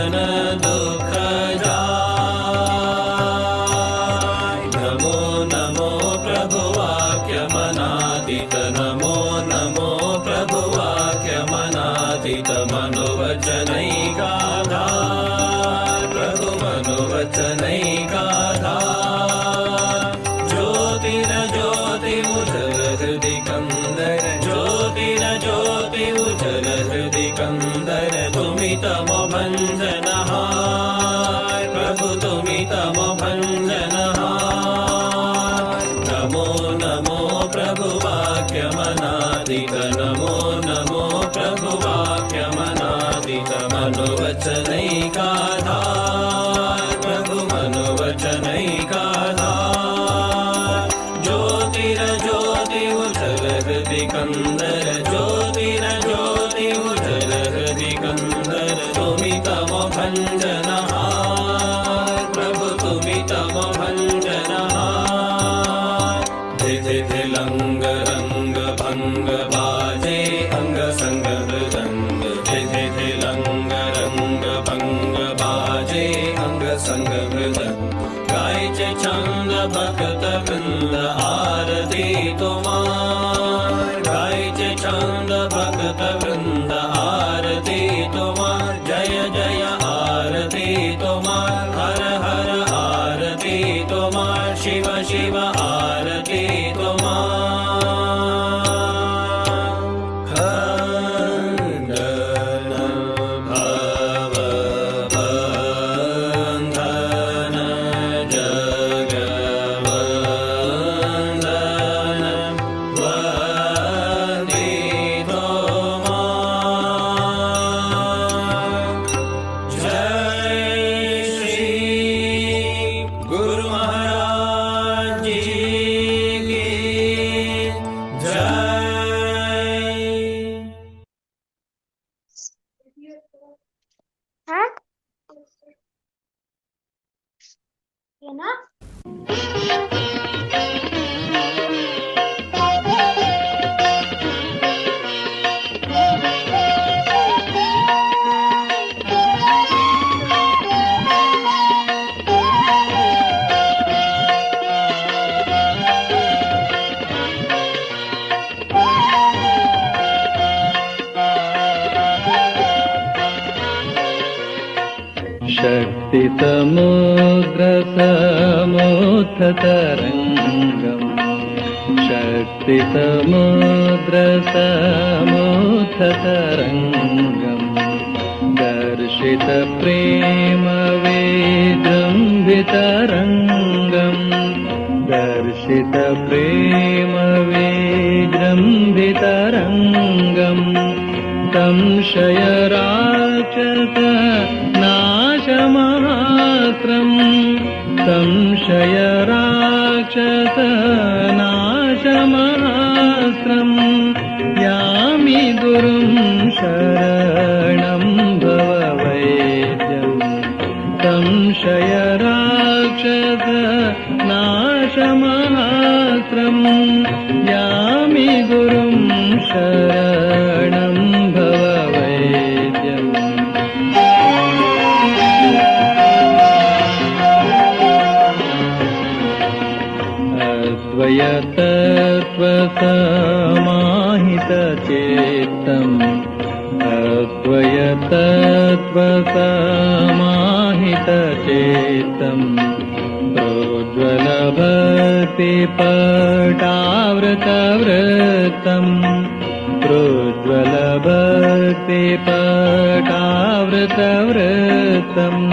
जन दुख जाय। नमो नमो प्रभु वाक्य मनादित, नमो नमो प्रभु वाक्य मनादित, मनोवचनैकाधार प्रभु मनोवचनैकाधार। ज्योतिरज्योति उज्ज्वल हृदि कंदर, ज्योतिरज्योति उज्ज्वल हृदि कंदर, तुमि तम भंजनहार प्रभु तुमि तम भंजनहार। नमो नमो प्रभु वाक्य मनादित, नमो नमो प्रभु वाक्य मनादित, मनोवचनैकाधार प्रभु मनोवचनैकाधार। ज्योतिरज्योति उज्ज्वल हृदि कंदर, ज्योतिरज्योति उज्ज्वल हृदि कंदर, तुमि तम भंजनहार प्रभु तुमि तम भंजनहार। धिधि लंग रंग भंग बाजे अंग संग मृदंग, धिधि लंग रंग भंग बाजे अंग संग मृदंग। गायचे छंद भक्त वृंद आरती तुम्हार, गायचे छंद भक्त वृंद आरती तुम्हार। जय जय आरती तुम्हार, हर हर आरती तुम्हार, शिव शिव आरती तुम्हार। खंडन भव बंधन जगवंदन, वंदितो मां। जय श्री गुरु महाराज जी की जय। हाँ ये ना शक्ति समुद्र समुत्थतरङ्गम्, शक्ति समुद्र समुत्थतरङ्गम्, दर्शित प्रेम विजृम्भितरङ्गम्, दर्शित प्रेम विजृम्भितरङ्गम्। संशय राक्षस नाशमहास्त्रम्, संशय राक्षस नाशमहास्त्रम्। यामि गुरुं शरणं भववैद्यम्, संशय राक्षस नाशमहास्त्रम्। यामि गुरुं शरणं भववैद्यम्। अद्वयतत्त्वसमाहितचेत्तम्, अद्वयतत्त्वसमाहितचेत्तम्, प्रोज्ज्वलभक्तिपटावृतवृत्तम्, प्रोज्ज्वलभक्तिपटावृतवृत्तम्।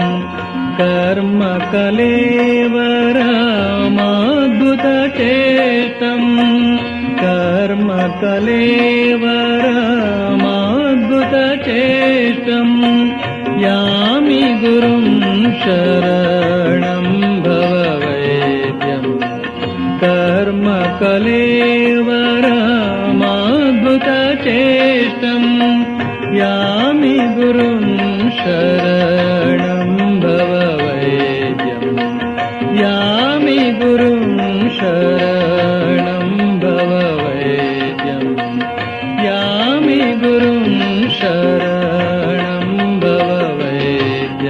कर्मकलेवरमद्भुतचेष्टम्, कर्मकलेवरमद्भुतचेष्टम्। यामि गुरुं शरणं भववैद्यम्, कर्मकलेवरमद्भुतचेष्टम्। यामि गुरुं शरणं भववैद्यम्, यामि गुरुं शरणं भववैद्यम्, यामि गुरुं शरणं भववैद्यम्।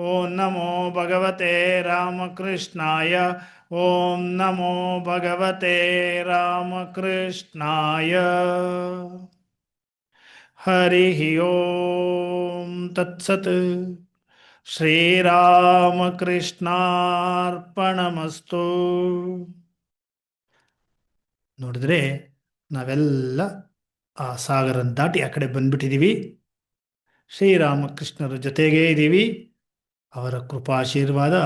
ಓಂ ನಮೋ ಭಗವತೆ ರಾಮಕೃಷ್ಣಾಯ. ಓಂ ನಮೋ ಭಗವತೆ ರಾಮಕೃಷ್ಣಾಯ. ಹರಿ ಓಂ ತತ್ಸತ್. ಶ್ರೀರಾಮಕೃಷ್ಣಾರ್ಪಣಮಸ್ತು. ನೋಡಿದ್ರೆ ನಾವೆಲ್ಲ ಆ ಸಾಗರ ದಾಟಿ ಆ ಕಡೆ ಬಂದ್ಬಿಟ್ಟಿದ್ದೀವಿ. ಶ್ರೀರಾಮಕೃಷ್ಣರ ಜೊತೆಗೇ ಇದ್ದೀವಿ. ಅವರ ಕೃಪಾಶೀರ್ವಾದ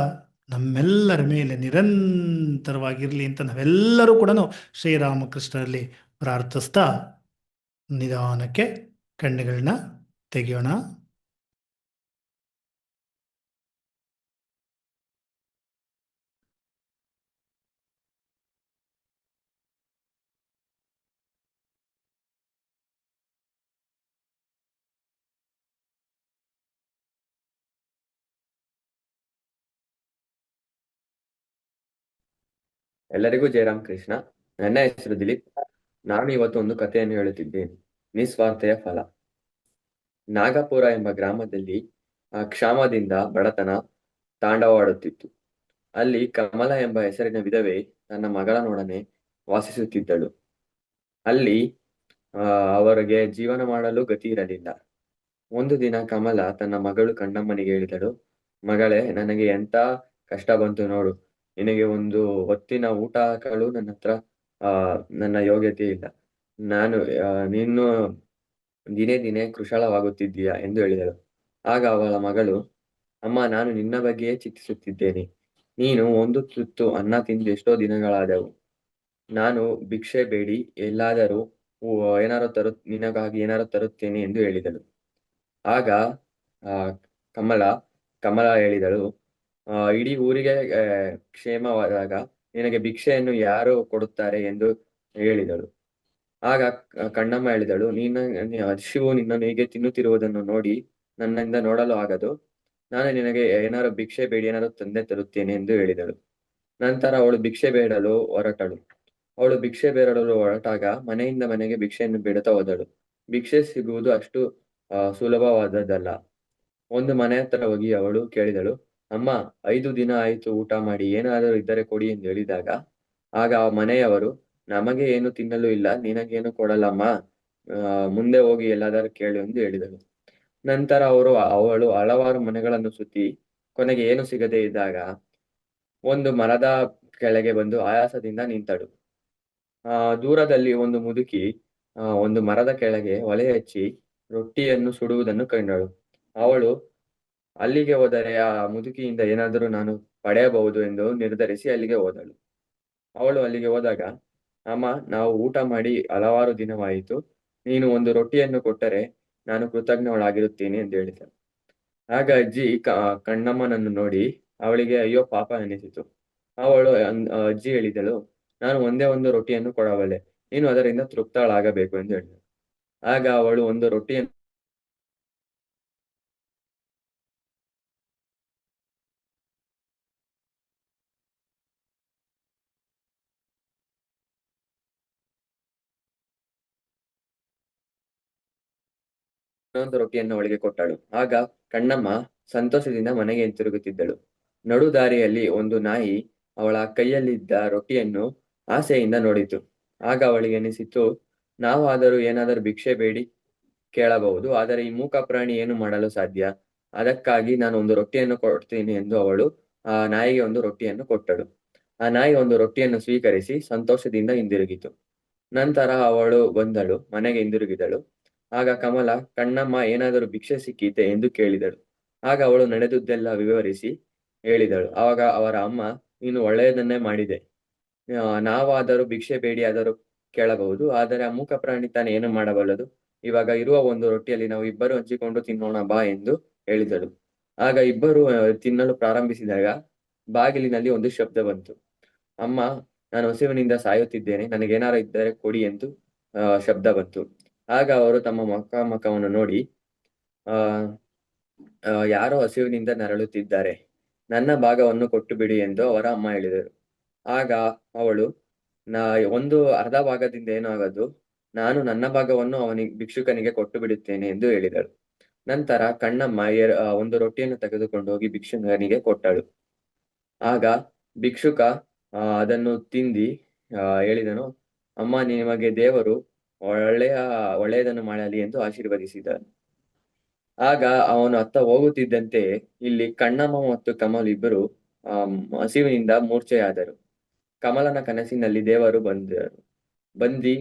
ನಮ್ಮೆಲ್ಲರ ಮೇಲೆ ನಿರಂತರವಾಗಿರಲಿ ಅಂತ ನಾವೆಲ್ಲರೂ ಕೂಡ ಶ್ರೀರಾಮಕೃಷ್ಣರಲ್ಲಿ ಪ್ರಾರ್ಥಿಸ್ತಾ ನಿಧಾನಕ್ಕೆ ಕಣ್ಣುಗಳನ್ನ ತೆಗೆಯೋಣ. ಎಲ್ಲರಿಗೂ ಜಯರಾಮ್ ಕೃಷ್ಣ. ನನ್ನ ಹೆಸರು ದಿಲೀಪ್. ನಾನು ಇವತ್ತು ಒಂದು ಕಥೆಯನ್ನು ಹೇಳುತ್ತಿದ್ದೇನೆ. ನಿಸ್ವಾರ್ಥೆಯ ಫಲ. ನಾಗಪುರ ಎಂಬ ಗ್ರಾಮದಲ್ಲಿ ಕ್ಷಾಮದಿಂದ ಬಡತನ ತಾಂಡವವಾಡುತ್ತಿತ್ತು. ಅಲ್ಲಿ ಕಮಲ ಎಂಬ ಹೆಸರಿನ ವಿಧವೆ ತನ್ನ ಮಗಳನೊಡನೆ ವಾಸಿಸುತ್ತಿದ್ದಳು. ಅಲ್ಲಿ ಅವರಿಗೆ ಜೀವನ ಮಾಡಲು ಗತಿ ಇರಲಿಲ್ಲ. ಒಂದು ದಿನ ಕಮಲ ತನ್ನ ಮಗಳು ಕಣ್ಣಮ್ಮನಿಗೆ ಹೇಳಿದಳು, ಮಗಳೇ, ನನಗೆ ಎಂತ ಕಷ್ಟ ಬಂತು ನೋಡು. ನಿನಗೆ ಒಂದು ಹೊತ್ತಿನ ಊಟ ಹಾಕಲು ನನ್ನ ಹತ್ರ ನನ್ನ ಯೋಗ್ಯತೆ ಇಲ್ಲ. ನೀನು ದಿನೇ ದಿನೇ ಕೃಶಳವಾಗುತ್ತಿದ್ದೀಯಾ ಎಂದು ಹೇಳಿದಳು. ಆಗ ಅವಳ ಮಗಳು, ಅಮ್ಮ, ನಾನು ನಿನ್ನ ಬಗ್ಗೆಯೇ ಚಿಂತಿಸುತ್ತಿದ್ದೇನೆ. ನೀನು ಒಂದು ತುತ್ತು ಅನ್ನ ತಿಂದು ಎಷ್ಟೋ ದಿನಗಳಾದವು. ನಾನು ಭಿಕ್ಷೆ ಬೇಡಿ ಎಲ್ಲಾದರೂ ನಿನಗಾಗಿ ಏನಾರು ತರುತ್ತೇನೆ ಎಂದು ಹೇಳಿದಳು. ಆಗ ಕಮಲ ಹೇಳಿದಳು, ಇಡೀ ಊರಿಗೆ ಕ್ಷೇಮವಾದಾಗ ನಿನಗೆ ಭಿಕ್ಷೆಯನ್ನು ಯಾರು ಕೊಡುತ್ತಾರೆ ಎಂದು ಹೇಳಿದಳು. ಆಗ ಕಣ್ಣಮ್ಮ ಹೇಳಿದಳು, ಹಸಿವು ನಿನ್ನನ್ನು ಹೀಗೆ ತಿನ್ನುತ್ತಿರುವುದನ್ನು ನೋಡಿ ನನ್ನಿಂದ ನೋಡಲು ಆಗದು. ನಾನು ನಿನಗೆ ಏನಾರು ಭಿಕ್ಷೆ ಬೇಡಿ ಏನಾರು ತಂದೆ ತರುತ್ತೇನೆ ಎಂದು ಹೇಳಿದಳು. ನಂತರ ಅವಳು ಭಿಕ್ಷೆ ಬೇಡಲು ಹೊರಟಾಗ ಮನೆಯಿಂದ ಮನೆಗೆ ಭಿಕ್ಷೆಯನ್ನು ಬೇಡುತ್ತಾ ಹೋದಳು. ಭಿಕ್ಷೆ ಸಿಗುವುದು ಅಷ್ಟು ಸುಲಭವಾದದ್ದಲ್ಲ. ಒಂದು ಮನೆ ಹತ್ರ ಹೋಗಿ ಅವಳು ಕೇಳಿದಳು, ಅಮ್ಮ, 5 ದಿನ ಆಯಿತು ಊಟ ಮಾಡಿ, ಏನಾದರೂ ಇದ್ದರೆ ಕೊಡಿ ಎಂದು ಹೇಳಿದಾಗ ಆಗ ಆ ಮನೆಯವರು, ನಮಗೆ ಏನು ತಿನ್ನಲು ಇಲ್ಲ, ನಿನಗೇನು ಕೊಡಲ್ಲಮ್ಮ, ಮುಂದೆ ಹೋಗಿ ಎಲ್ಲಾದರೂ ಕೇಳು ಎಂದು ಹೇಳಿದಳು. ನಂತರ ಅವಳು ಹಲವಾರು ಮನೆಗಳನ್ನು ಸುತ್ತಿ ಕೊನೆಗೆ ಏನು ಸಿಗದೆ ಇದ್ದಾಗ ಒಂದು ಮರದ ಕೆಳಗೆ ಬಂದು ಆಯಾಸದಿಂದ ನಿಂತಳು. ದೂರದಲ್ಲಿ ಒಂದು ಮುದುಕಿ ಒಂದು ಮರದ ಕೆಳಗೆ ಒಲೆ ಹಚ್ಚಿ ರೊಟ್ಟಿಯನ್ನು ಸುಡುವುದನ್ನು ಕಂಡಳು. ಅವಳು ಅಲ್ಲಿಗೆ ಹೋದರೆ ಆ ಮುದುಕಿಯಿಂದ ಏನಾದರೂ ನಾನು ಪಡೆಯಬಹುದು ಎಂದು ನಿರ್ಧರಿಸಿ ಅಲ್ಲಿಗೆ ಹೋದಳು. ಅವಳು ಅಲ್ಲಿಗೆ ಹೋದಾಗ, ಅಮ್ಮ, ನಾವು ಊಟ ಮಾಡಿ ಹಲವಾರು ದಿನವಾಯಿತು. ನೀನು ಒಂದು ರೊಟ್ಟಿಯನ್ನು ಕೊಟ್ಟರೆ ನಾನು ಕೃತಜ್ಞಳಾಗಿರುತ್ತೇನೆ ಎಂದು ಹೇಳಿದಳು. ಆಗ ಅಜ್ಜಿ ಕಣ್ಣಮ್ಮನನ್ನು ನೋಡಿ ಅವಳಿಗೆ ಅಯ್ಯೋ ಪಾಪ ಎನಿಸಿತು. ಅಜ್ಜಿ ಹೇಳಿದಳು, ನಾನು ಒಂದೇ ಒಂದು ರೊಟ್ಟಿಯನ್ನು ಕೊಡಬಲ್ಲೆ, ನೀನು ಅದರಿಂದ ತೃಪ್ತಳಾಗಬೇಕು ಎಂದು ಹೇಳಿದಳು. ಆಗ ಅವಳು ಒಂದು ರೊಟ್ಟಿಯನ್ನು ಅವಳಿಗೆ ಕೊಟ್ಟಳು. ಆಗ ಕಣ್ಣಮ್ಮ ಸಂತೋಷದಿಂದ ಮನೆಗೆ ಹಿಂತಿರುಗುತ್ತಿದ್ದಳು. ನಡು ದಾರಿಯಲ್ಲಿ ಒಂದು ನಾಯಿ ಅವಳ ಕೈಯಲ್ಲಿದ್ದ ರೊಟ್ಟಿಯನ್ನು ಆಸೆಯಿಂದ ನೋಡಿತು. ಆಗ ಅವಳಿಗೆ ಅನಿಸಿತು, ನಾವಾದರೂ ಏನಾದರೂ ಭಿಕ್ಷೆ ಬೇಡಿ ಕೇಳಬಹುದು, ಆದರೆ ಈ ಮೂಕ ಪ್ರಾಣಿ ಏನು ಮಾಡಲು ಸಾಧ್ಯ? ಅದಕ್ಕಾಗಿ ನಾನು ಒಂದು ರೊಟ್ಟಿಯನ್ನು ಕೊಡ್ತೀನಿ ಎಂದು ಅವಳು ಆ ನಾಯಿಗೆ ಒಂದು ರೊಟ್ಟಿಯನ್ನು ಕೊಟ್ಟಳು. ಆ ನಾಯಿ ಒಂದು ರೊಟ್ಟಿಯನ್ನು ಸ್ವೀಕರಿಸಿ ಸಂತೋಷದಿಂದ ಹಿಂದಿರುಗಿತು. ನಂತರ ಅವಳು ಮನೆಗೆ ಹಿಂದಿರುಗಿದಳು. ಆಗ ಕಮಲ, ಕಣ್ಣಮ್ಮ, ಏನಾದರೂ ಭಿಕ್ಷೆ ಸಿಕ್ಕಿತೆ ಎಂದು ಕೇಳಿದಳು. ಆಗ ಅವಳು ನಡೆದುದೆಲ್ಲ ವಿವರಿಸಿ ಹೇಳಿದಳು. ಆವಾಗ ಅವರ ಅಮ್ಮ, ನೀನು ಒಳ್ಳೆಯದನ್ನೇ ಮಾಡಿದೆ. ನಾವಾದರೂ ಭಿಕ್ಷೆ ಬೇಡಿ ಆದರೂ ಕೇಳಬಹುದು, ಆದರೆ ಆ ಮೂಕ ಪ್ರಾಣಿ ತಾನು ಏನು ಮಾಡಬಲ್ಲದು? ಇವಾಗ ಇರುವ ಒಂದು ರೊಟ್ಟಿಯಲ್ಲಿ ನಾವು ಇಬ್ಬರು ಹಂಚಿಕೊಂಡು ತಿನ್ನೋಣ ಬಾ ಎಂದು ಹೇಳಿದಳು. ಆಗ ಇಬ್ಬರು ತಿನ್ನಲು ಪ್ರಾರಂಭಿಸಿದಾಗ ಬಾಗಿಲಿನಲ್ಲಿ ಒಂದು ಶಬ್ದ ಬಂತು. ಅಮ್ಮ, ನಾನು ಹಸಿವಿನಿಂದ ಸಾಯುತ್ತಿದ್ದೇನೆ, ನನಗೇನಾರು ಇದ್ದರೆ ಕೊಡಿ ಎಂದು ಶಬ್ದ ಬಂತು. ಆಗ ಅವರು ತಮ್ಮ ಮಕ್ಕವನ್ನು ನೋಡಿ, ಯಾರೋ ಹಸಿವಿನಿಂದ ನರಳುತ್ತಿದ್ದಾರೆ, ನನ್ನ ಭಾಗವನ್ನು ಕೊಟ್ಟು ಬಿಡಿ ಎಂದು ಅವರ ಅಮ್ಮ ಹೇಳಿದರು. ಆಗ ಅವಳು, ಒಂದು ಅರ್ಧ ಭಾಗದಿಂದ ಏನೂ ಆಗದು, ನಾನು ನನ್ನ ಭಾಗವನ್ನು ಭಿಕ್ಷುಕನಿಗೆ ಕೊಟ್ಟು ಬಿಡುತ್ತೇನೆ ಎಂದು ಹೇಳಿದಳು. ನಂತರ ಕಣ್ಣಮ್ಮ ಒಂದು ರೊಟ್ಟಿಯನ್ನು ತೆಗೆದುಕೊಂಡು ಹೋಗಿ ಭಿಕ್ಷುಕನಿಗೆ ಕೊಟ್ಟಳು. ಆಗ ಭಿಕ್ಷುಕ ಅದನ್ನು ತಿಂದಿ ಹೇಳಿದನು, ಅಮ್ಮ, ನಿಮಗೆ ದೇವರು ಒಳ್ಳೆಯದನ್ನು ಮಾಡಲಿ ಎಂದು ಆಶೀರ್ವದಿಸಿದನು. ಆಗ ಅವನು ಅತ್ತ ಹೋಗುತ್ತಿದ್ದಂತೆ ಇಲ್ಲಿ ಕಣ್ಣಮ್ಮ ಮತ್ತು ಕಮಲ್ ಇಬ್ಬರು ಹಸಿವಿನಿಂದ ಮೂರ್ಛೆಯಾದರು. ಕಮಲನ ಕನಸಿನಲ್ಲಿ ದೇವರು ಬಂದಿ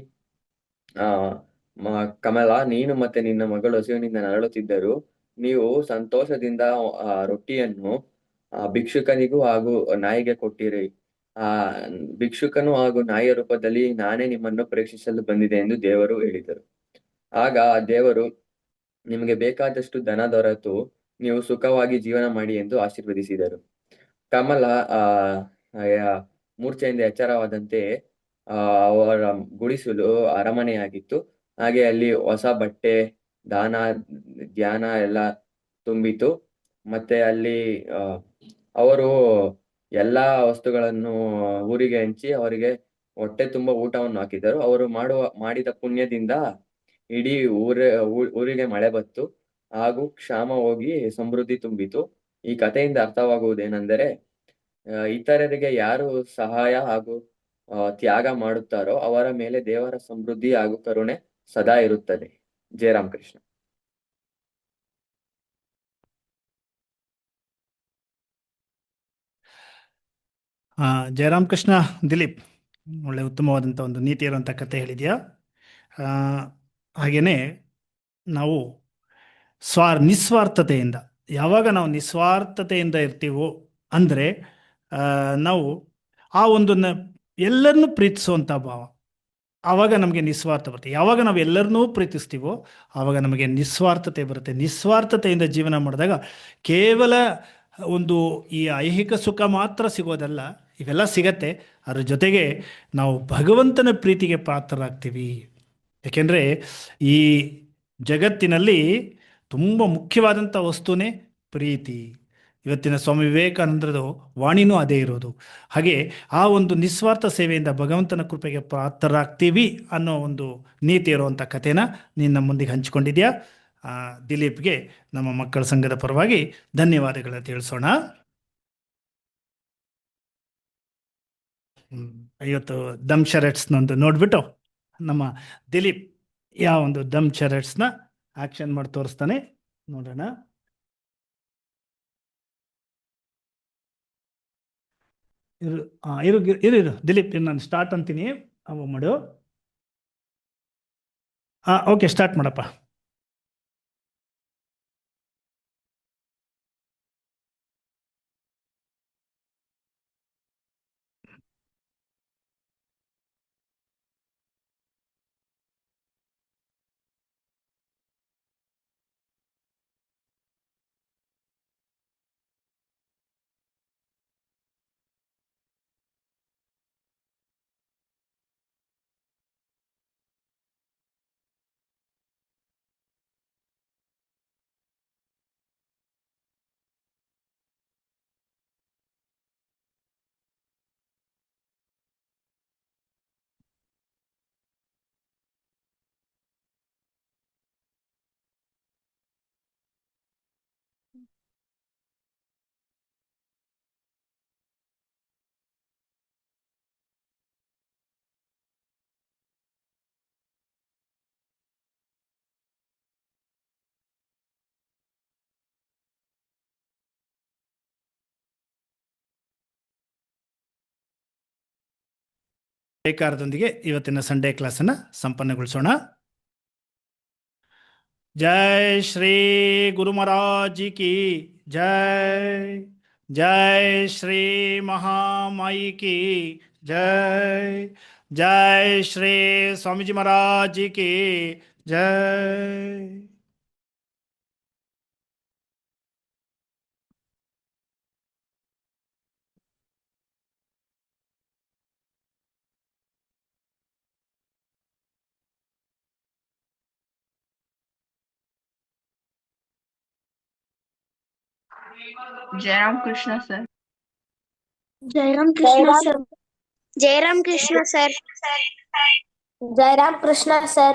ಕಮಲ, ನೀನು ಮತ್ತೆ ನಿನ್ನ ಮಗಳು ಹಸಿವಿನಿಂದ ನರಳುತ್ತಿದ್ದರು. ನೀವು ಸಂತೋಷದಿಂದ ರೊಟ್ಟಿಯನ್ನು ಭಿಕ್ಷುಕನಿಗೂ ಹಾಗೂ ನಾಯಿಗೆ ಕೊಟ್ಟಿರಿ. ಭಿಕ್ಷುಕನು ಹಾಗೂ ನಾಯಿಯ ರೂಪದಲ್ಲಿ ನಾನೇ ನಿಮ್ಮನ್ನು ಪರೀಕ್ಷಿಸಲು ಬಂದಿದೆ ಎಂದು ದೇವರು ಹೇಳಿದರು. ಆಗ ದೇವರು, ನಿಮಗೆ ಬೇಕಾದಷ್ಟು ಧನ ದೊರೆತು ನೀವು ಸುಖವಾಗಿ ಜೀವನ ಮಾಡಿ ಎಂದು ಆಶೀರ್ವದಿಸಿದರು. ಕಮಲ ಮೂರ್ಛೆಯಿಂದ ಎಚ್ಚರವಾದಂತೆ ಅವರ ಗುಡಿಸಲು ಅರಮನೆಯಾಗಿತ್ತು. ಹಾಗೆ ಅಲ್ಲಿ ಹೊಸ ಬಟ್ಟೆ, ಧ್ಯಾನ ಎಲ್ಲ ತುಂಬಿತು. ಮತ್ತೆ ಅಲ್ಲಿ ಅವರು ಎಲ್ಲಾ ವಸ್ತುಗಳನ್ನು ಊರಿಗೆ ಹಂಚಿ ಅವರಿಗೆ ಹೊಟ್ಟೆ ತುಂಬಾ ಊಟವನ್ನು ಹಾಕಿದರು. ಅವರು ಮಾಡಿದ ಪುಣ್ಯದಿಂದ ಇಡೀ ಊರಿಗೆ ಮಳೆ ಬತ್ತು ಹಾಗೂ ಕ್ಷಾಮ ಹೋಗಿ ಸಮೃದ್ಧಿ ತುಂಬಿತು. ಈ ಕಥೆಯಿಂದ ಅರ್ಥವಾಗುವುದೇನೆಂದರೆ, ಇತರರಿಗೆ ಯಾರು ಸಹಾಯ ಹಾಗೂ ತ್ಯಾಗ ಮಾಡುತ್ತಾರೋ ಅವರ ಮೇಲೆ ದೇವರ ಸಮೃದ್ಧಿ ಹಾಗೂ ಕರುಣೆ ಸದಾ ಇರುತ್ತದೆ. ಜಯರಾಮ್ ಕೃಷ್ಣ. ಜಯರಾಮ್ ಕೃಷ್ಣ ದಿಲೀಪ್, ಒಳ್ಳೆ ಉತ್ತಮವಾದಂಥ ಒಂದು ನೀತಿ ಇರುವಂಥ ಕತೆ ಹೇಳಿದ್ಯಾ. ಹಾಗೆಯೇ ನಾವು ನಿಸ್ವಾರ್ಥತೆಯಿಂದ, ಯಾವಾಗ ನಾವು ನಿಸ್ವಾರ್ಥತೆಯಿಂದ ಇರ್ತೀವೋ ಅಂದರೆ ನಾವು ಆ ಒಂದು ಎಲ್ಲರನ್ನೂ ಪ್ರೀತಿಸುವಂಥ ಭಾವ, ಆವಾಗ ನಮಗೆ ನಿಸ್ವಾರ್ಥ ಬರುತ್ತೆ. ಯಾವಾಗ ನಾವು ಎಲ್ಲರನ್ನೂ ಪ್ರೀತಿಸ್ತೀವೋ ಆವಾಗ ನಮಗೆ ನಿಸ್ವಾರ್ಥತೆ ಬರುತ್ತೆ. ನಿಸ್ವಾರ್ಥತೆಯಿಂದ ಜೀವನ ಮಾಡಿದಾಗ ಕೇವಲ ಒಂದು ಈ ಐಹಿಕ ಸುಖ ಮಾತ್ರ ಸಿಗೋದಲ್ಲ, ಇವೆಲ್ಲ ಸಿಗತ್ತೆ. ಅದ್ರ ಜೊತೆಗೆ ನಾವು ಭಗವಂತನ ಪ್ರೀತಿಗೆ ಪಾತ್ರರಾಗ್ತೀವಿ. ಏಕೆಂದರೆ ಈ ಜಗತ್ತಿನಲ್ಲಿ ತುಂಬ ಮುಖ್ಯವಾದಂಥ ವಸ್ತುನೇ ಪ್ರೀತಿ. ಇವತ್ತಿನ ಸ್ವಾಮಿ ವಿವೇಕಾನಂದರದು ವಾಣಿನೂ ಅದೇ ಇರೋದು. ಹಾಗೆ ಆ ಒಂದು ನಿಸ್ವಾರ್ಥ ಸೇವೆಯಿಂದ ಭಗವಂತನ ಕೃಪೆಗೆ ಪಾತ್ರರಾಗ್ತೀವಿ ಅನ್ನೋ ಒಂದು ನೀತಿ ಇರುವಂಥ ಕಥೆನ ನೀನು ನಮ್ಮ ಮುಂದಿಗೆ ಹಂಚಿಕೊಂಡಿದ್ಯಾ. ದಿಲೀಪ್ಗೆ ನಮ್ಮ ಮಕ್ಕಳ ಸಂಘದ ಪರವಾಗಿ ಧನ್ಯವಾದಗಳನ್ನು ತಿಳಿಸೋಣ. ಇವತ್ತು ದಮ್ ಶರಟ್ಸ್ನೊಂದು ನೋಡಿಬಿಟ್ಟು ನಮ್ಮ ದಿಲೀಪ್ ಯಾವ ಒಂದು ದಮ್ ಶರಟ್ಸ್ನ ಆಕ್ಷನ್ ಮಾಡಿ ತೋರಿಸ್ತಾನೆ ನೋಡೋಣ. ಇರು ದಿಲೀಪ್, ನಾನು ಸ್ಟಾರ್ಟ್ ಅಂತೀನಿ, ಅವ ಮಾಡು. ಓಕೆ, ಸ್ಟಾರ್ಟ್ ಮಾಡಪ್ಪ. ಜಯಕಾರದೊಂದಿಗೆ ಇವತ್ತಿನ ಸಂಡೇ ಕ್ಲಾಸನ್ನು ಸಂಪನ್ನಗೊಳಿಸೋಣ. ಜೈ ಶ್ರೀ ಗುರು ಮಹಾರಾಜ್ ಕಿ ಜೈ. ಜೈ ಶ್ರೀ ಮಹಾಮಾಯಿ ಕಿ ಜೈ. ಜೈ ಶ್ರೀ ಸ್ವಾಮೀಜಿ ಮಹಾರಾಜ್ ಕಿ ಜೈ. Jayaram Krishna sir. Jayaram Krishna sir. Jayaram Krishna sir. Jayaram Krishna sir.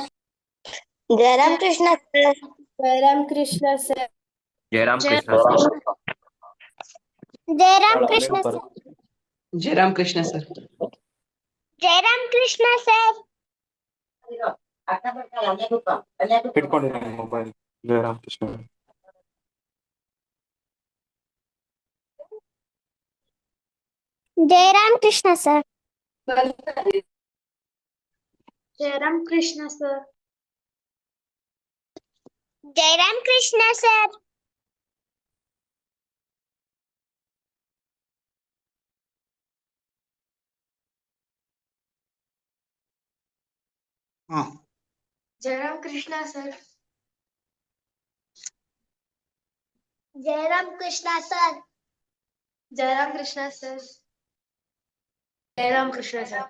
Jayaram Krishna sir. Jayaram Krishna sir. Jayaram Krishna Jayaram Krishna sir. Jayaram Krishna sir. Jayaram Krishna sir. ಇಟ್ಕೊಂಡಿದ್ದೀನಿ mobile. Jayaram Krishna. Jayaram Krishna sir. Jayaram Krishna sir. Jayaram Krishna sir. Jayaram Krishna sir. Jayaram Krishna sir. Jayaram Krishna sir. Jayaram Krishna sir.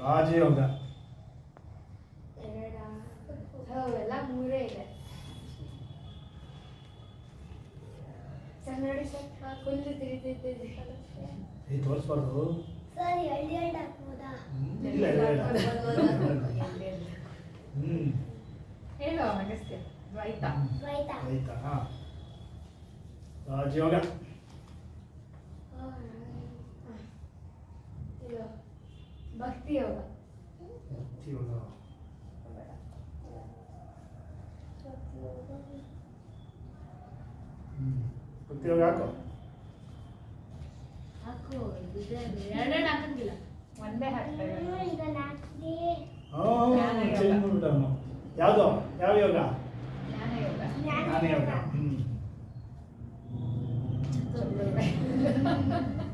ರಾಜಯೋಗ. ಎಲ್ಲ ಮೂರೇ ಇದೆ ಸರ್. ನೋಡಿ ಸರ್, ಫುಲ್ಲು ತಿರುಗ್ತಿದ್ದೀವಿ ತೋರಿಸ್ಬಾರ್ದು. ಸರ್. ಎಳ್ಳೆರಡು ಹಾಕ್ಬೋದಾ? ಇಲ್ಲ ಹೇಳು ಅಗಸ್ತ್ಯ. ದ್ವೈತ. ದ್ವೈತ. ಆಯ್ತಾ? ರಾಜಯೋಗ. ಇದು ಭಕ್ತಿ ಯೋಗ. ಭಕ್ತಿಯೋಗ. ಭಕ್ತಿಯೋಗ ಹಾಕು. ಎರಡೆರಡು ಹಾಕಂಗಿಲ್ಲ, ಒಂದೇ ಹಾಕ್ತೇವೆ. ಇದನ್ನ ಹಾಕ್ತೀನಿ. ಚೇಂಜ್ ಮಾಡ್ಬಿಟ್ಟ ಅವನು. ಯಾವುದು? ಯಾವ ಯೋಗ? ಜ್ಞಾನಯೋಗ. ಜ್ಞಾನಯೋಗ.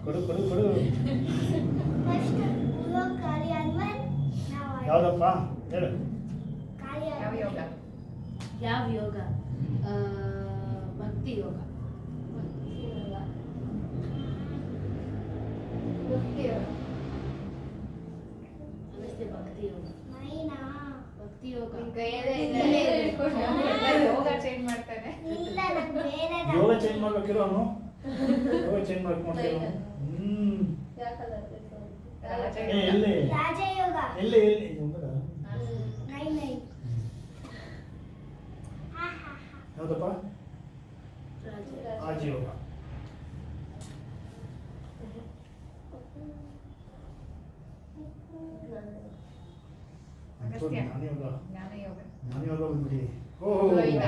ಕೊಡು. ಫಸ್ಟ್ ಪೂರ್ವ ಕಾರ್ಯಾನ್ವಯನ ನಾವು ಯಾವ್ದಪ್ಪ ಹೇಳು. ಯಾವ ಯೋಗ? ಯಾವ ಯೋಗ? ಭಕ್ತಿ ಯೋಗ. ಭಕ್ತಿ ಯೋಗ. ಅಗಸ್ತ್ಯ ಭಕ್ತಿ ಯೋಗ. ಮೈನಾ ಭಕ್ತಿ ಯೋಗ. ಯೋಗ ಚೇಂಜ್ ಮಾಡ್ತಾನೆ. ಇಲ್ಲ, ನಂಗೆ ಬೇರೆ ಯೋಗ ಚೇಂಜ್ ಮಾಡ್ಬೇಕಿರೋ ಅವನು. ಯೋಗ ಚೇಂಜ್ ಮಾಡ್ಕೊಂಡು ಎಲ್ಲಿ ರಾಜಯೋಗ. ಎಲ್ಲಿ ನೈ. ಯಾವ್ದಪ್ಪ? ರಾಜಯೋಗ. ಜ್ಞಾನಯೋಗ. ಜ್ಞಾನಯೋಗ. ಜ್ಞಾನಯೋಗ ಬಂದ್ಬಿಡಿ. ದ್ವೈತ.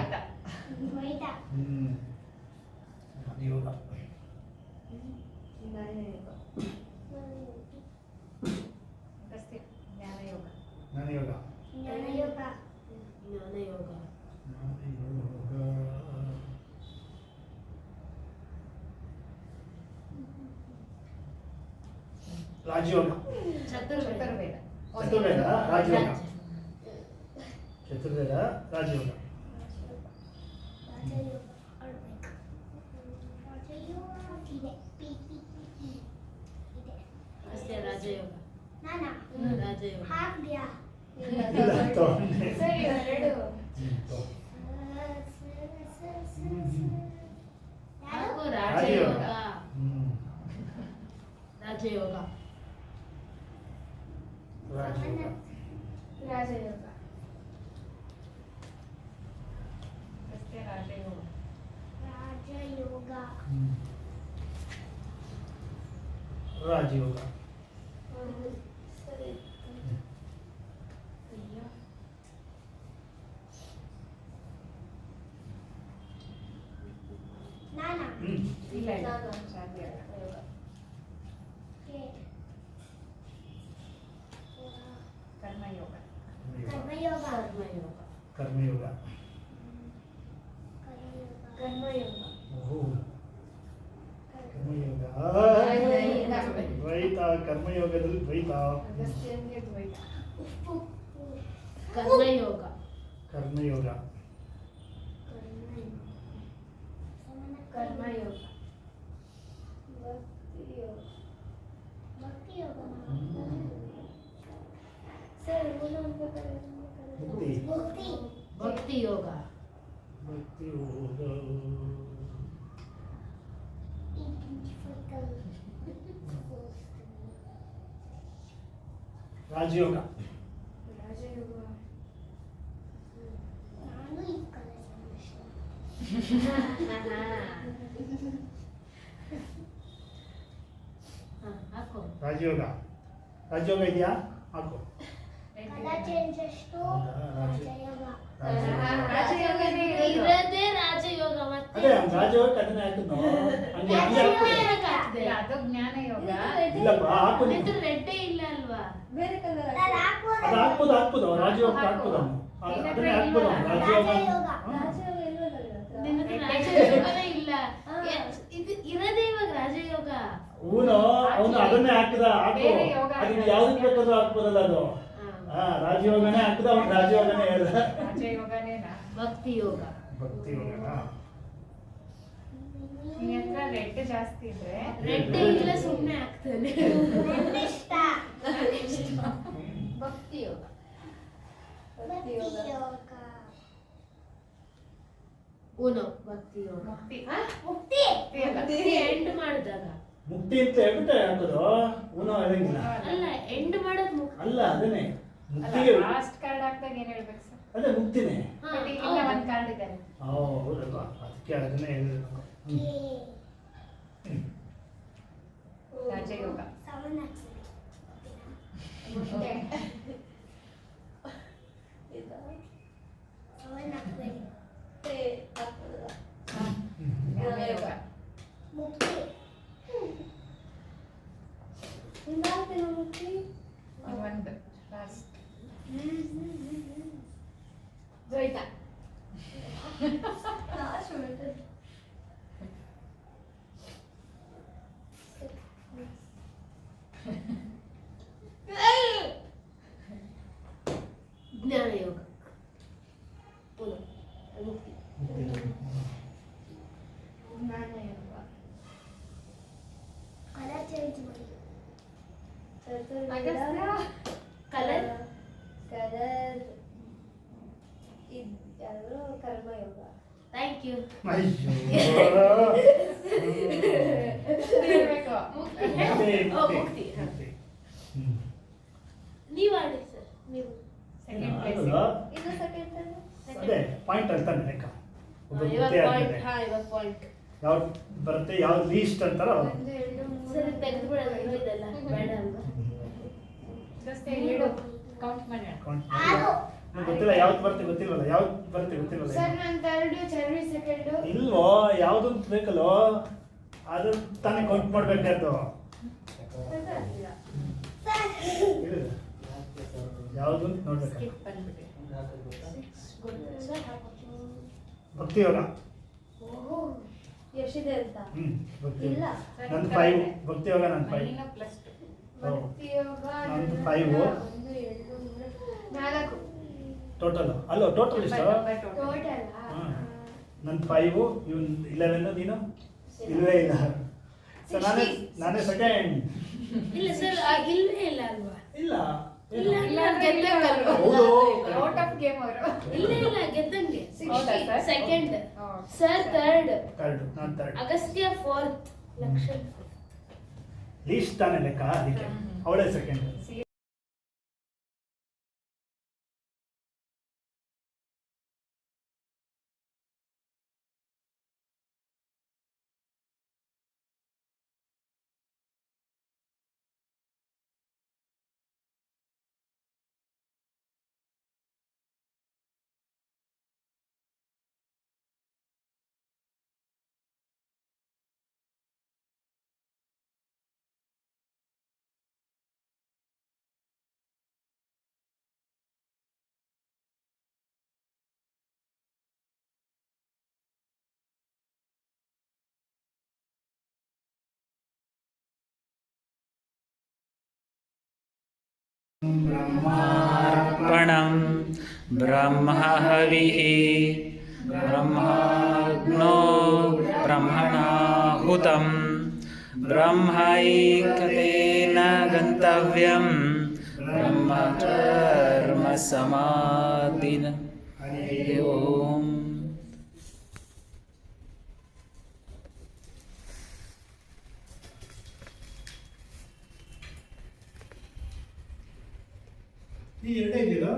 ದ್ವೈತ. ಜ್ಞಾನಯೋಗ. ಅಗಸ್ತ್ಯ. ಜ್ಞಾನಯೋಗ. ಜ್ಞಾನಯೋಗ. ಜ್ಞಾನಯೋಗ. ಜ್ಞಾನಯೋಗ. ರಾಜಯೋಗ. ಚತುರ್ವೇದ. ಚತುರ್ವೇದ. ಚತುರ್ವೇದ ರಾಜಯೋಗ. ಚತುರ್ವೇದ ರಾಜಯೋಗ. ರಾಜಯೋಗ. ರಾಜಯೋಗ ಇದೆ. ಇದೆ. ಅಗಸ್ತ್ಯ ರಾಜಯೋಗ. ನಾನಾ ರಾಜಯೋಗ. ಹಾಕ್ದ್ಯಾ? ಇಲ್ಲ ತಗೊಂಡೆ. ಸರಿ, ಎರಡು. ತಗೋ. ಹಾಗೂ ರಾಜಯೋಗ. ರಾಜಯೋಗ. ರಾಜಯೋಗ. ರಾಜಯೋಗ. ರಾಜಯೋಗ. ಅಗಸ್ತ್ಯ ರಾಜಯೋಗ. ರಾಜಯೋಗ. ರಾಜಯೋಗ. ಸರಿ. ನಾನಾ ಇಲ್ಲ ಇಲ್ಲ. ನಾನು. ರಾಜಯೋಗ. ಕರ್ಮಯೋಗ. ಕರ್ಮಯೋಗ. ಕರ್ಮಯೋಗ. ಕರ್ಮಯೋಗ. ಕರ್ಮಯೋಗ. ಓಹೋ. ಕರ್ಮಯೋಗ. ದ್ವೈತ. ಕರ್ಮಯೋಗದಲ್ಲಿ ದ್ವೈತ. ಅಗಸ್ತ್ಯನಿಗೆ ದ್ವೈತ. ಕರ್ಮಯೋಗ. ಕರ್ಮಯೋಗ. ಕರ್ಮಯೋಗ. ಭಕ್ತಿಯೋಗ. ಭಕ್ತಿಯೋಗ. ಸರ್, ಮುಕ್ತಿ. ಭಕ್ತಿ. ಭಕ್ತಿ ಯೋಗ. ಭಕ್ತಿಯೋಗ. ರಾಜಯೋಗ. ರಾಜಯೋಗ. ಹಾಕೋ. ರಾಜಯೋಗ. ರಾಜಯೋಗ ಇದೆಯಾ? ಹಾಕು. ರಾಜಯೋಗನೇ ಇರೋದು. ಇರದೇ ರಾಜಯೋಗ ಮತ್ತೆ ಅದೇ ರಾಜಯೋಗ ಅದನ್ನೇ ಹಾಕಿದ್ನು. ಹಂಗೆ ಹಂಗೆ ಹಾಕು. ಇಲ್ಲ, ಅದು ಜ್ಞಾನ ಯೋಗ. ಇಲ್ಲಪ್ಪ ಹಾಕು ನೀನು. ಇದು ರೆಡ್ಡೇ ಇಲ್ಲ ಅಲ್ವಾ? ಬೇರೆ ಕಲರ್ ಅದು ಹಾಕ್ಬೋದು ರಾಜಯೋಗ ಹಾಕ್ಬೋದು ಅವನು. ಅದನ್ನೇ ಹಾಕ್ಬೋದು ಅವನು. ರಾಜಯೋಗ ನಿನ್ನ ಹತ್ರ ರಾಜಯೋಗನೇ ಇಲ್ಲ. ಇದು ಇರದೇ ಇವಾಗ ರಾಜಯೋಗ. ಅವನು ಅದನ್ನೇ ಹಾಕಿದ. ಹಾಕು. ಬೇರೆ ಯೋಗ ಅದಕ್ಕೆ ಯಾವ್ದಕ್ಕೆ ಬೇಕಾದ್ರೂ ಹಾಕ್ಬೋದಲ್ಲ ಅದು. ರಾಜಯೋಗನೇ ಹಾಕಿದ, ಅವನು ರಾಜಯೋಗನೇ ಹೇಳ್ದ. ರಾಜಯೋಗನೇನಾ? ಭಕ್ತಿ ಯೋಗ. ಭಕ್ತಿ ಯೋಗನ. ನಿನ್ನ ಹತ್ರ ರೆಡ್ ಜಾಸ್ತಿ ಇದ್ರೆ ರೆಡ್ಡೇ ಇಲ್ಲ, ಸುಮ್ಮನೆ ಆಗ್ತಾನೆ. ಭಕ್ತಿ ಯೋಗ. ಉನೋ ಭಕ್ತಿ ಯೋಗ. ಮುಕ್ತಿ. ಮುಕ್ತಿ ಅಲ್ಲ. ಎಂಡ್ ಮಾಡಿದಾಗ ಮುಕ್ತಿ ಅಂತ ಹೇಳ್ಬಿಟ್ಟೆ ಹಾಕೋದು. ಹೇಳಂಗಿಲ್ಲ. ಅಲ್ಲ, ಎಂಡ್ ಮಾಡೋದು ಮುಕ್ತಿ. ಅಲ್ಲ ಅದನ್ನೇ ಅಲ್ಲ, ಮುಕ್ತಿಗೆ. ಲಾಸ್ಟ್ ಕಾರ್ಡ್ ಹಾಕ್ದಾಗ ಏನ್ ಹೇಳ್ಬೇಕು ಸರ್? ಅದೇ ಮುಕ್ತಿನೇ. ಹಾ, ಬಟ್ ಈಗ ಹೌದು. ಒಂದ್ ಕಾರ್ಡ್ ಇದೆ. ಹೌದಲ್ವಾ, ಅದಕ್ಕೆ ಅದನ್ನೇ ಹೇಳಿದ್ರು. ರಾಜಯೋಗ. ಜ್ಞಾನಯೋಗ. ಒಂದು ಲಾಸ್ಟ್. ದ್ವೈತ. ಜ್ಞಾನ ಯೋಗ. ಉನೋ ಮುಕ್ತಿ. ಅಗಸ್ತ್ಯ. ಕಲರ್. ಕರ್ಮಯೋಗ. Thank you. ಅಯ್ಯೋ. ಹೇಳ್ಬೇಕು. ಮುಕ್ತಿ. ಮುಕ್ತಿ, ಓ, ಮುಕ್ತಿ, ಮುಕ್ತಿ. ಹಾ. ಮುಕ್ತಿ. ನೀವು ಆಡಿ ಸರ್. ನೀವು ಸೆಕೆಂಡ್ ಪ್ಲೇಸ್. ಆಗಲ್ಲ? ಇದು ಸೆಕೆಂಡ್ ತಾನೆ? ಅದೇ ಪಾಯಿಂಟ್ ಅಂತಾನೆ ಲೆಕ್ಕ. ಒಬ್ಬ ಇವಾಗ ಮುಕ್ತಿ ಪಾಯಿಂಟ್. ಆಗ್ತದೆ. ಹಾ, ಇವಾಗ ಪಾಯಿಂಟ್. ಯಾವ್ದು ಬರುತ್ತೆ, ಯಾವ್ದು ಲೀಸ್ಟ್ ಅಂತಾರ ಅವ್ರು. ಒಂದು, ಎರಡು, ಮೂರು, ಸರಿ, ತೆಗೆದು ಬಿಡೋದು ಇದೆಲ್ಲ ಬೇಡ ಅಲ್ವಾ? ಜಾಸ್ತಿ ಹೇಳು. ಕೌಂಟ್ ಮಾಡಿ. ನಂಗೆ ಗೊತ್ತಿಲ್ಲ ಯಾವ್ದು ಬರುತ್ತೆ, ಗೊತ್ತಿಲ್ವಲ್ಲ ಯಾವ್ದು ಬರುತ್ತೆ ಗೊತ್ತಿಲ್ವಲ್ಲ. ಸರ್ ನಾನು ಥರ್ಡ್, ಚರ್ವಿ ಸೆಕೆಂಡ್. ಇಲ್ವೋ, ಯಾವ್ದು ಅಂತ ಬೇಕಲ್ಲೋ, ಅದು ತಾನೇ ಕೌಂಟ್ ಮಾಡ್ಬೇಕಾಯ್ತು. ಯಾವ್ದು ಅಂತ ನೋಡ್ಬೇಕು. ಸ್ಕಿಪ್ ಬಂದ್ಬಿಟ್ಟೆ. ಸರ್ ಭಕ್ತಿ ಯೋಗ. ಓಹೋ, ಎಷ್ಟಿದೆ ಅಂತ? ಭಕ್ತಿ ಇಲ್ಲ. ನಂದು 5. ಭಕ್ತಿ ಯೋಗ ನಂದು 5. ಮೈನು ಪ್ಲಸ್ 2. ಭಕ್ತಿ ಯೋಗ ನಂದು 5. 1, 2, 3, 4 ಟೋಟಲ್ ಅಲ್ಲೋ, ಟೋಟಲ್ ಇಷ್ಟ. ಟೋಟಲ್. ನಂದು 5, ಇವನ್ 11, ನೀನು ಇಲ್ವೇ ಇಲ್ಲ. ಸೊ ನಾನೇ ಸೆಕೆಂಡ್. ಇಲ್ಲ ಸರ್, ಇಲ್ವೇ ಇಲ್ಲ ಅಲ್ವಾ? ಇಲ್ಲ ಇಲ್ಲ ಇಲ್ಲ, ಗೆದ್ದಂಗಲ್ವಾ? ಹೌದು. ಔಟ್ ಆಫ್ ಗೇಮ್ ಅವರು. ಇಲ್ಲ ಇಲ್ಲ, ಗೆದ್ದಂಗೆ. ಹೌದಾ ಸರ್? ಸೆಕೆಂಡ್. Sir third. ನಾನು ಥರ್ಡ್. ಅಗಸ್ತ್ಯ ಫೋರ್ತ್. ಲಕ್ಷಣ ಲೀಸ್ಟ್ ತಾನೇ ಲೆಕ್ಕ, ಅದಕ್ಕೆ ಅವಳೇ ಸೆಕೆಂಡ್. ब्रह्मार्पणं ब्रह्महविः ब्रह्माग्नो ब्रह्मणाहुतं ब्रह्मैकतेन गन्तव्यं ब्रह्मकर्मसमाधिन हरि ओम्. ಈ ಎರಡೇ ಇದೀರಾ